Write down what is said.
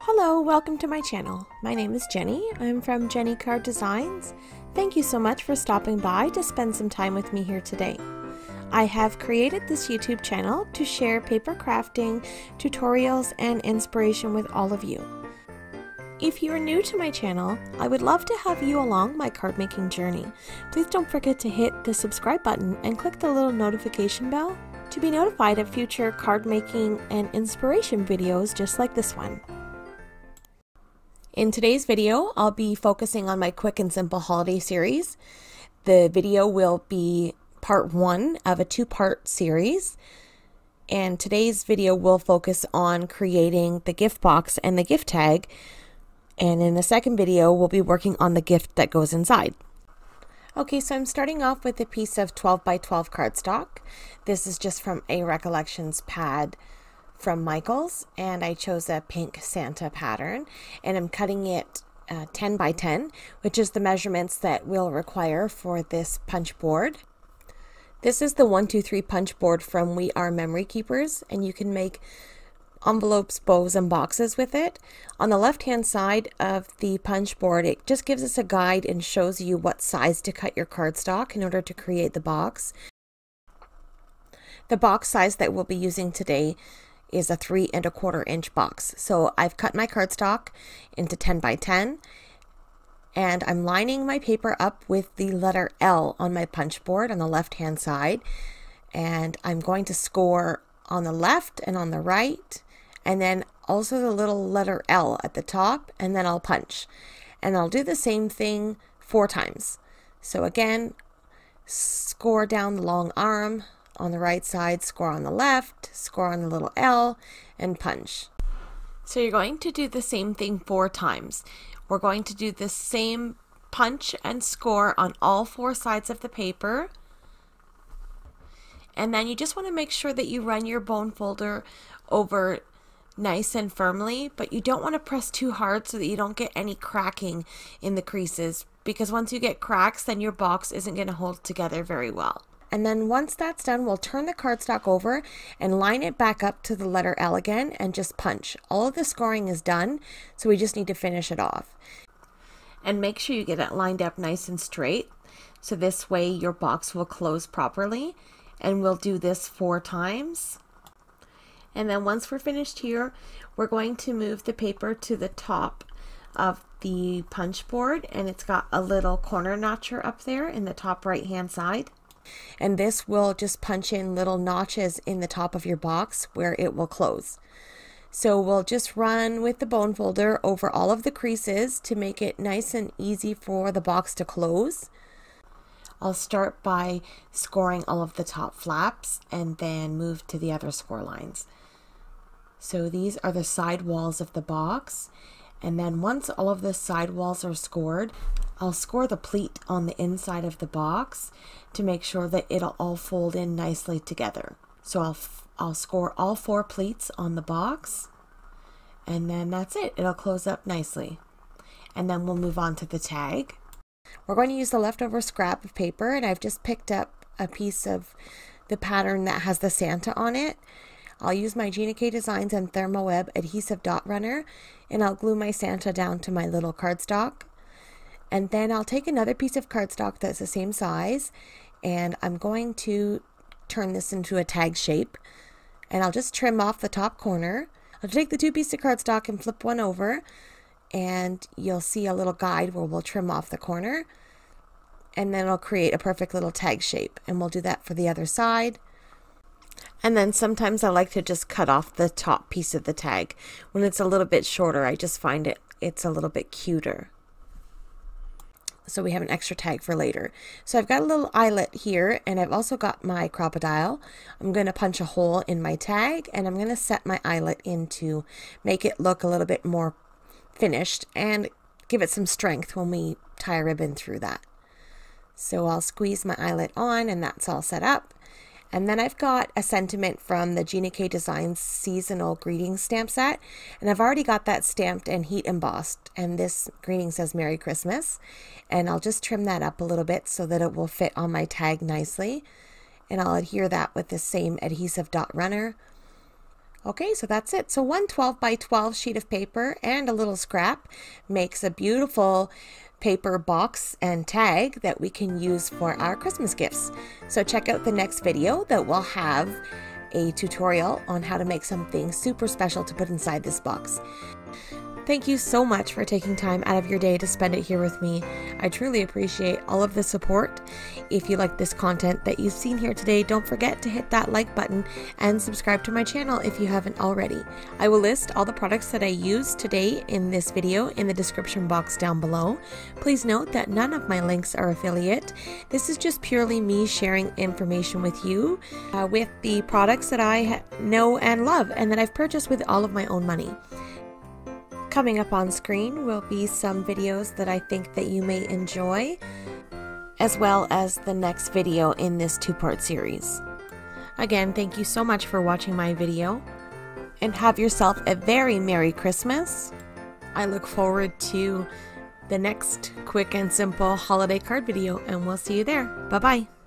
Hello, welcome to my channel. My name is Jenny. I'm from Jenny Card Designs. Thank you so much for stopping by to spend some time with me here today. I have created this YouTube channel to share paper crafting, tutorials, and inspiration with all of you. If you are new to my channel, I would love to have you along my card making journey. Please don't forget to hit the subscribe button and click the little notification bell to be notified of future card making and inspiration videos just like this one. In today's video, I'll be focusing on my quick and simple holiday series. The video will be part one of a two-part series, and today's video will focus on creating the gift box and the gift tag, and in the second video we'll be working on the gift that goes inside. Okay, so I'm starting off with a piece of 12 by 12 cardstock. This is just from a Recollections pad from Michaels, and I chose a pink Santa pattern, and I'm cutting it 10 by 10, which is the measurements that we'll require for this punch board. This is the 123 punch board from We Are Memory Keepers, and you can make envelopes, bows, and boxes with it. On the left hand side of the punch board, it just gives us a guide and shows you what size to cut your cardstock in order to create the box. The box size that we'll be using today is a 3 1/4 inch box. So I've cut my cardstock into 10 by 10, and I'm lining my paper up with the letter L on my punch board on the left hand side, and I'm going to score on the left and on the right, and then also the little letter L at the top, and then I'll punch. And I'll do the same thing 4 times. So again, score down the long arm on the right side, score on the left, score on the little L, and punch. So you're going to do the same thing 4 times. We're going to do the same punch and score on all 4 sides of the paper. And then you just want to make sure that you run your bone folder over nice and firmly, but you don't want to press too hard so that you don't get any cracking in the creases, because once you get cracks, then your box isn't going to hold together very well. And then once that's done, we'll turn the cardstock over and line it back up to the letter L again and just punch. All of the scoring is done, so we just need to finish it off. And make sure you get it lined up nice and straight, so this way your box will close properly. And we'll do this 4 times. And then once we're finished here, we're going to move the paper to the top of the punch board, and it's got a little corner notcher up there in the top right hand side. And this will just punch in little notches in the top of your box where it will close. So we'll just run with the bone folder over all of the creases to make it nice and easy for the box to close. I'll start by scoring all of the top flaps and then move to the other score lines. So these are the side walls of the box, and then once all of the side walls are scored, I'll score the pleat on the inside of the box to make sure that it'll all fold in nicely together. So I'll score all 4 pleats on the box, and then that's it. It'll close up nicely. And then we'll move on to the tag. We're going to use the leftover scrap of paper, and I've just picked up a piece of the pattern that has the Santa on it. I'll use my Gina K Designs and Thermoweb adhesive dot runner, and I'll glue my Santa down to my little cardstock. And then I'll take another piece of cardstock that's the same size, and I'm going to turn this into a tag shape, and I'll just trim off the top corner. I'll take the 2 pieces of cardstock and flip one over, and you'll see a little guide where we'll trim off the corner, and then it'll create a perfect little tag shape. And we'll do that for the other side. And then sometimes I like to just cut off the top piece of the tag. When it's a little bit shorter, I just find it's a little bit cuter. So we have an extra tag for later. So I've got a little eyelet here, and I've also got my crocodile. I'm going to punch a hole in my tag, and I'm going to set my eyelet in to make it look a little bit more finished and give it some strength when we tie a ribbon through that. So I'll squeeze my eyelet on, and that's all set up. And then I've got a sentiment from the Gina K Designs seasonal greeting stamp set, and I've already got that stamped and heat embossed, and this greeting says Merry Christmas, and I'll just trim that up a little bit so that it will fit on my tag nicely, and I'll adhere that with the same adhesive dot runner, Okay, so that's it. So one 12 by 12 sheet of paper and a little scrap makes a beautiful paper box and tag that we can use for our Christmas gifts. So check out the next video that will have a tutorial on how to make something super special to put inside this box. Thank you so much for taking time out of your day to spend it here with me. I truly appreciate all of the support. If you like this content that you've seen here today, don't forget to hit that like button and subscribe to my channel if you haven't already. I will list all the products that I used today in this video in the description box down below. Please note that none of my links are affiliate. This is just purely me sharing information with you with the products that I know and love and that I've purchased with all of my own money. Coming up on screen will be some videos that I think that you may enjoy, as well as the next video in this two-part series. Again, thank you so much for watching my video, and have yourself a very Merry Christmas. I look forward to the next quick and simple holiday card video, and we'll see you there. Bye-bye.